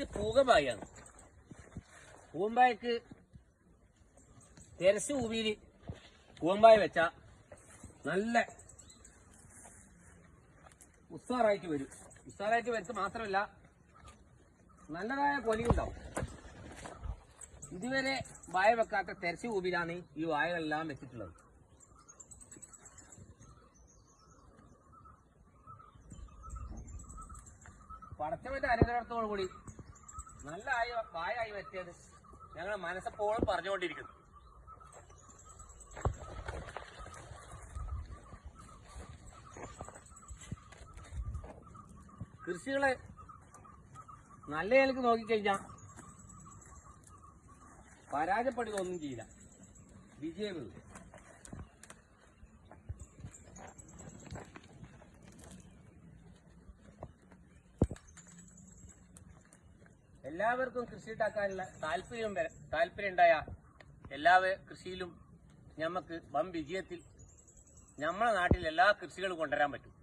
ഇത് പൂകമ്പായാണ്. പൂമ്പായ്ക്ക് തെരസ് ഭൂമിയിൽ പൂമ്പായ വെച്ച നല്ല ഉസാറായിട്ട് വരും. ഉസാറായിട്ട് വരുത്ത് മാത്രമല്ല നല്ലതായ കൊലിയുണ്ടാവും. ഇതുവരെ വായ വെക്കാത്ത തെരച്ച് ഭൂമിയിലാണ് ഈ വായകളെല്ലാം വെച്ചിട്ടുള്ളത്. പടച്ചവന്റെ അനുഗ്രഹത്തോടുകൂടി നല്ല വായായി വെച്ചത് ഞങ്ങൾ മനസ്സെപ്പോഴും പറഞ്ഞുകൊണ്ടിരിക്കുന്നു. കൃഷികളെ നല്ല നിലക്ക് നോക്കിക്കഴിഞ്ഞാൽ പരാജയപ്പെടുകയൊന്നും ചെയ്യില്ല, വിജയമുള്ളൂ. എല്ലാവർക്കും കൃഷി ഉണ്ടാക്കാനുള്ള താല്പര്യം ഉണ്ടായ എല്ലാ കൃഷിയിലും നമുക്ക് വൻ വിജയത്തിൽ നമ്മളെ നാട്ടിൽ എല്ലാ കൃഷികളും കൊണ്ടുവരാൻ പറ്റും.